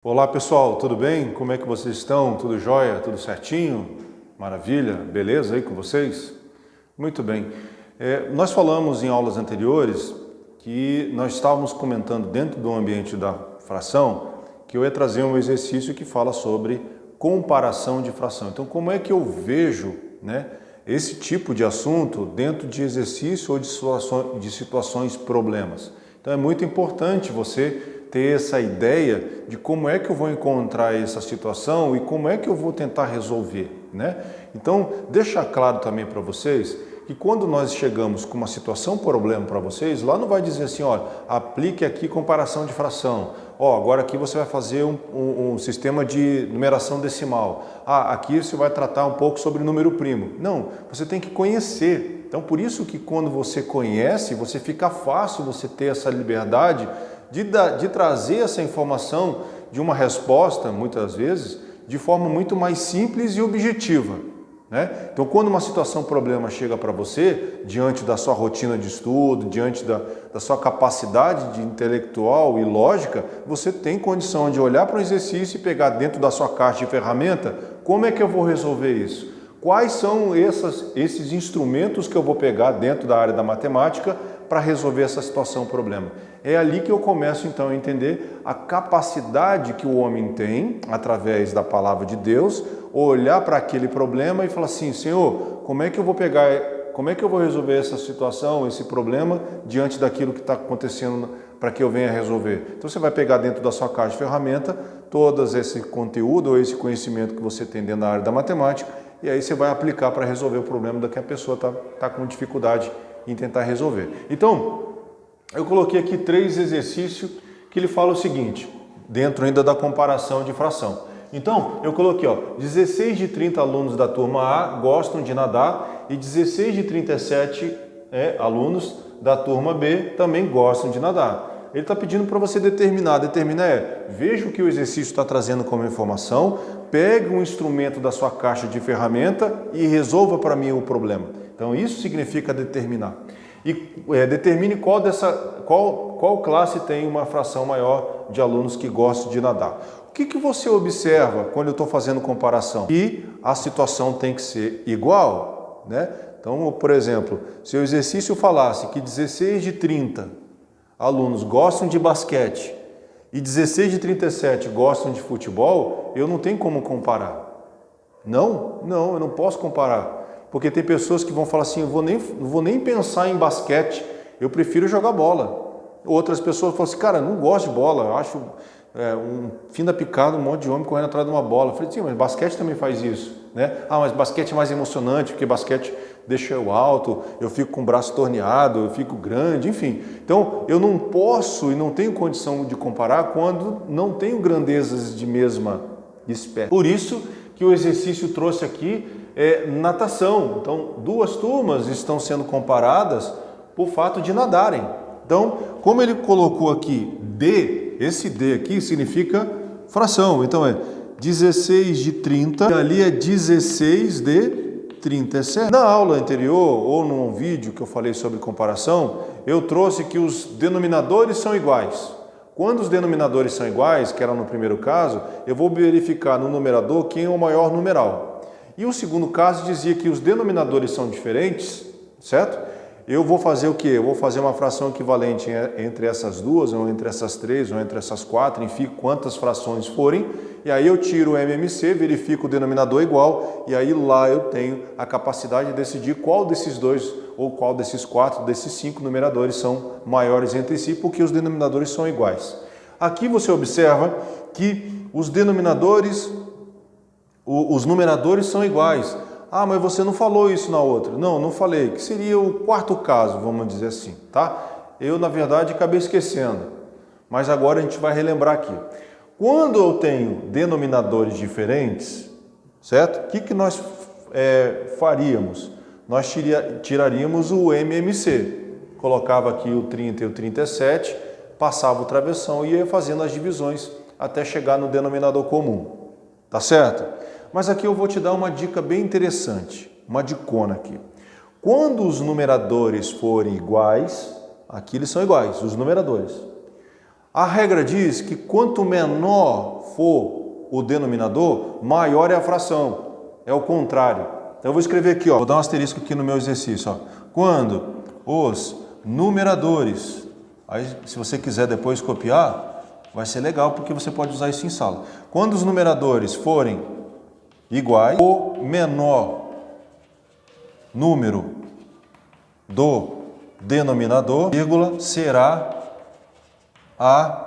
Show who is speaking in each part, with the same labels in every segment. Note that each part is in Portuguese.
Speaker 1: Olá pessoal, tudo bem? Como é que vocês estão? Tudo jóia? Tudo certinho? Maravilha? Beleza aí com vocês? Muito bem. Nós falamos em aulas anteriores que nós estávamos comentando dentro do ambiente da fração que eu ia trazer um exercício que fala sobre comparação de fração. Então, como é que eu vejo, esse tipo de assunto dentro de exercício ou de situações problemas? Então, é muito importante você ter essa ideia de como é que eu vou encontrar essa situação e como é que eu vou tentar resolver, Então, deixar claro também para vocês que quando nós chegamos com uma situação problema para vocês, lá não vai dizer assim, olha, aplique aqui comparação de fração. Agora aqui você vai fazer um sistema de numeração decimal. Aqui você vai tratar um pouco sobre número primo. Não, você tem que conhecer. Então, por isso que quando você conhece, você fica fácil você ter essa liberdade de trazer essa informação de uma resposta, muitas vezes, de forma muito mais simples e objetiva. Então, quando uma situação problema chega para você, diante da sua rotina de estudo, diante da sua capacidade de intelectual e lógica, você tem condição de olhar para o exercício e pegar dentro da sua caixa de ferramenta, como é que eu vou resolver isso? Quais são esses instrumentos que eu vou pegar dentro da área da matemática para resolver essa situação problema? É ali que eu começo então a entender a capacidade que o homem tem, através da palavra de Deus, olhar para aquele problema e falar assim, Senhor, como é que eu vou resolver essa situação, esse problema, diante daquilo que está acontecendo para que eu venha resolver? Então você vai pegar dentro da sua caixa de ferramenta todo esse conteúdo ou esse conhecimento que você tem dentro da área da matemática e aí você vai aplicar para resolver o problema da que a pessoa está com dificuldade em tentar resolver. Então, eu coloquei aqui 3 exercícios que ele fala o seguinte, dentro ainda da comparação de fração. Então, eu coloquei, 16 de 30 alunos da turma A gostam de nadar e 16 de 37 alunos da turma B também gostam de nadar. Ele está pedindo para você determinar veja o que o exercício está trazendo como informação, pegue um instrumento da sua caixa de ferramenta e resolva para mim o problema. Então, isso significa determinar. E determine qual classe tem uma fração maior de alunos que gostam de nadar. O que você observa quando eu estou fazendo comparação? Que a situação tem que ser igual, Então, por exemplo, se o exercício falasse que 16 de 30 alunos gostam de basquete e 16 de 37 gostam de futebol, eu não tenho como comparar. Não, eu não posso comparar. Porque tem pessoas que vão falar assim, não vou nem pensar em basquete, eu prefiro jogar bola. Outras pessoas falam assim, cara, não gosto de bola, eu acho um fim da picada, um monte de homem correndo atrás de uma bola. Eu falei, sim, mas basquete também faz isso, mas basquete é mais emocionante, porque basquete deixa eu alto, eu fico com o braço torneado, eu fico grande, enfim. Então, eu não posso e não tenho condição de comparar quando não tenho grandezas de mesma espécie. Por isso que o exercício trouxe aqui natação. Então, 2 turmas estão sendo comparadas por fato de nadarem. Então, como ele colocou aqui D, esse D aqui significa fração. Então, 16 de 30, e ali é 16 de 37. Na aula anterior, ou num vídeo que eu falei sobre comparação, eu trouxe que os denominadores são iguais. Quando os denominadores são iguais, que era no primeiro caso, eu vou verificar no numerador quem é o maior numeral. E o segundo caso dizia que os denominadores são diferentes, certo? Eu vou fazer o quê? Eu vou fazer uma fração equivalente entre essas 2, ou entre essas 3, ou entre essas 4, enfim, quantas frações forem. E aí eu tiro o MMC, verifico o denominador igual, e aí lá eu tenho a capacidade de decidir qual desses 2, ou qual desses 4, desses 5 numeradores são maiores entre si, porque os denominadores são iguais. Aqui você observa que os denominadores, os numeradores são iguais. Mas você não falou isso na outra. Não falei, que seria o 4º caso, vamos dizer assim, tá? Eu, na verdade, acabei esquecendo, mas agora a gente vai relembrar aqui. Quando eu tenho denominadores diferentes, certo? O que nós faríamos? Nós tiraríamos o MMC, colocava aqui o 30 e o 37, passava o travessão e ia fazendo as divisões até chegar no denominador comum, tá certo? Mas aqui eu vou te dar uma dica bem interessante, uma dicona aqui. Quando os numeradores forem iguais, aqui eles são iguais, os numeradores. A regra diz que quanto menor for o denominador, maior é a fração. É o contrário. Então eu vou escrever aqui, ó, vou dar um asterisco aqui no meu exercício. Ó. Quando os numeradores, aí se você quiser depois copiar, vai ser legal porque você pode usar isso em sala. Quando os numeradores forem iguais, o menor número do denominador, vírgula, será a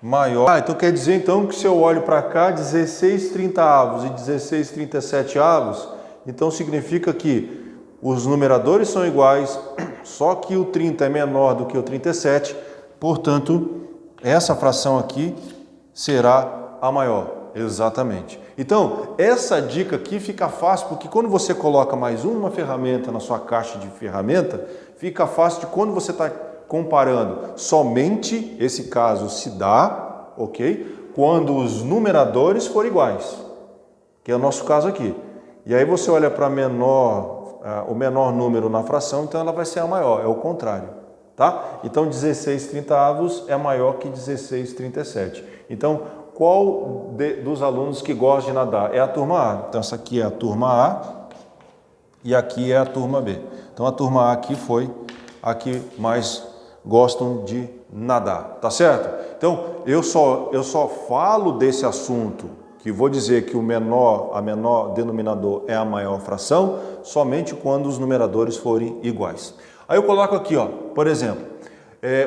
Speaker 1: maior. Então quer dizer então que se eu olho para cá, 16/30 e 16/37, então significa que os numeradores são iguais, só que o 30 é menor do que o 37, portanto, essa fração aqui será a maior. Exatamente. Então, essa dica aqui fica fácil, porque quando você coloca mais uma ferramenta na sua caixa de ferramenta, fica fácil de quando você está comparando. Somente esse caso se dá, ok? Quando os numeradores forem iguais, que é o nosso caso aqui. E aí você olha para o menor número na fração, então ela vai ser a maior, é o contrário, tá? Então 16/30 é maior que 16/37. Então, qual dos alunos que gosta de nadar? É a turma A. Então essa aqui é a turma A e aqui é a turma B. Então a turma A aqui foi a que mais gostam de nadar, tá certo? Então eu só falo desse assunto, que vou dizer que a menor denominador é a maior fração, somente quando os numeradores forem iguais. Aí eu coloco aqui, ó, por exemplo,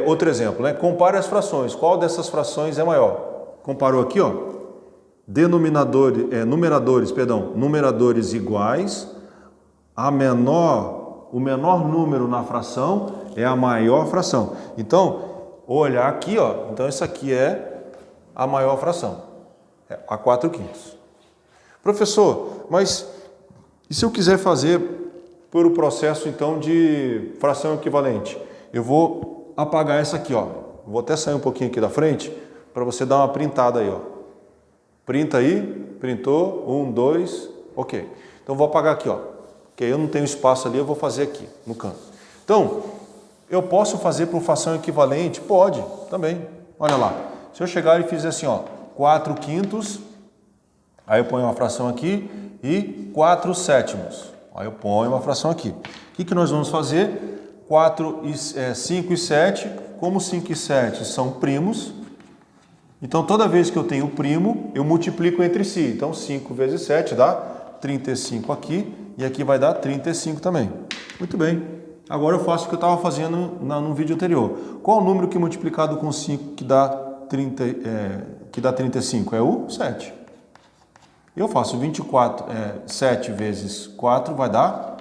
Speaker 1: outro exemplo, né? Compare as frações. Qual dessas frações é maior? Comparou aqui, ó, numeradores iguais, o menor número na fração é a maior fração. Então, olhar aqui, ó, então isso aqui é a maior fração, a 4/5. Professor, mas e se eu quiser fazer por o processo então de fração equivalente? Eu vou apagar essa aqui, ó. Vou até sair um pouquinho aqui da frente para você dar uma printada aí, ó. Printa aí, printou, 1, 2, ok. Então vou apagar aqui, ó, que aí eu não tenho espaço ali, eu vou fazer aqui no canto. Então, eu posso fazer por fração equivalente? Pode, também. Olha lá, se eu chegar e fizer assim, ó, 4/5, aí eu ponho uma fração aqui e 4/7. Aí eu ponho uma fração aqui. O que nós vamos fazer? 5 e 7, como 5 e 7 são primos, então toda vez que eu tenho primo, eu multiplico entre si. Então 5 vezes 7 dá 35 aqui, e aqui vai dar 35 também. Muito bem. Agora eu faço o que eu estava fazendo no vídeo anterior. Qual o número que multiplicado com 5 que dá 35? É o 7. Eu faço 7 vezes 4 vai dar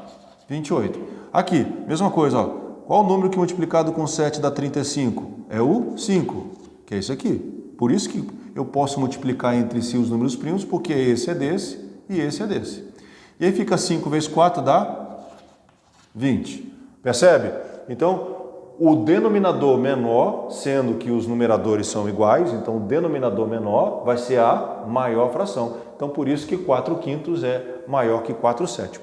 Speaker 1: 28. Aqui, mesma coisa, ó. Qual o número que multiplicado com 7 dá 35? É o 5, que é esse aqui. Por isso que eu posso multiplicar entre si os números primos, porque esse é desse e esse é desse. E aí fica 5 vezes 4 dá 20. Percebe? Então, o denominador menor, sendo que os numeradores são iguais, então o denominador menor vai ser a maior fração. Então, por isso que 4/5 é maior que 4/7.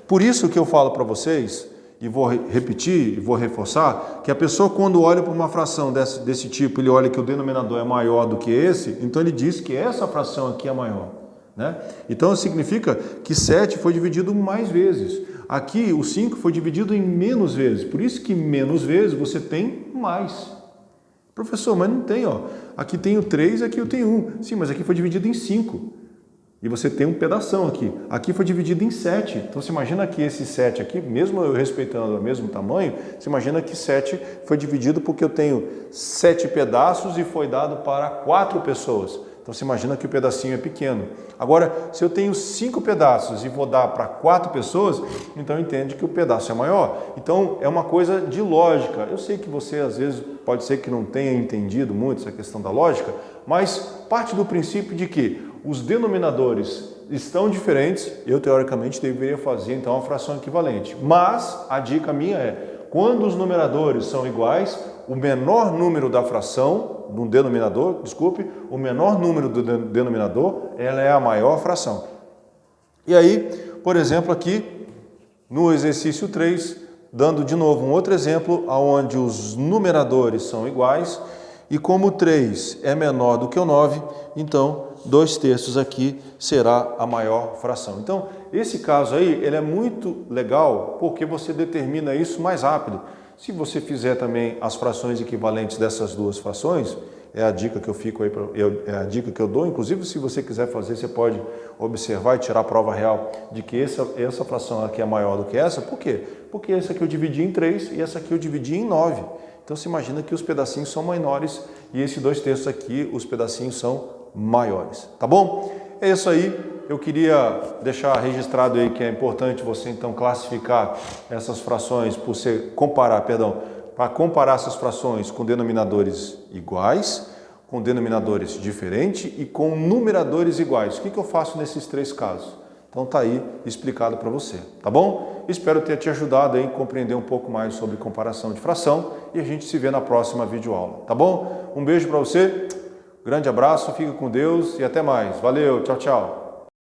Speaker 1: Por isso que eu falo para vocês, e vou repetir, e vou reforçar, que a pessoa quando olha para uma fração desse tipo, ele olha que o denominador é maior do que esse, então ele diz que essa fração aqui é maior, né? Então significa que 7 foi dividido mais vezes. Aqui o 5 foi dividido em menos vezes, por isso que menos vezes você tem mais. Professor, mas não tem, ó. Aqui tem o 3, aqui eu tenho 1. Sim, mas aqui foi dividido em 5. E você tem um pedação aqui. Aqui foi dividido em 7. Então você imagina que esse 7 aqui, mesmo eu respeitando o mesmo tamanho, você imagina que 7 foi dividido porque eu tenho 7 pedaços e foi dado para 4 pessoas. Então você imagina que o pedacinho é pequeno. Agora, se eu tenho 5 pedaços e vou dar para 4 pessoas, então entende que o pedaço é maior. Então é uma coisa de lógica. Eu sei que você às vezes pode ser que não tenha entendido muito essa questão da lógica, mas parte do princípio de que os denominadores estão diferentes, eu teoricamente deveria fazer então uma fração equivalente. Mas a dica minha é, quando os numeradores são iguais, o menor número da fração, do denominador, o menor número do denominador, ela é a maior fração. E aí, por exemplo, aqui no exercício 3, dando de novo um outro exemplo, onde os numeradores são iguais, E como o 3 é menor do que o 9, então 2/3 aqui será a maior fração. Então, esse caso aí, ele é muito legal porque você determina isso mais rápido. Se você fizer também as frações equivalentes dessas duas frações, é a dica que eu fico aí, é a dica que eu dou. Inclusive, se você quiser fazer, você pode observar e tirar a prova real de que essa fração aqui é maior do que essa. Por quê? Porque essa aqui eu dividi em 3 e essa aqui eu dividi em 9. Então, você imagina que os pedacinhos são menores e esse 2/3 aqui, os pedacinhos são maiores. Tá bom? É isso aí. Eu queria deixar registrado aí que é importante você, então, classificar essas frações para comparar essas frações com denominadores iguais, com denominadores diferentes e com numeradores iguais. O que eu faço nesses 3 casos? Então tá aí explicado para você, tá bom? Espero ter te ajudado a compreender um pouco mais sobre comparação de fração e a gente se vê na próxima videoaula, tá bom? Um beijo para você, grande abraço, fica com Deus e até mais. Valeu, tchau, tchau!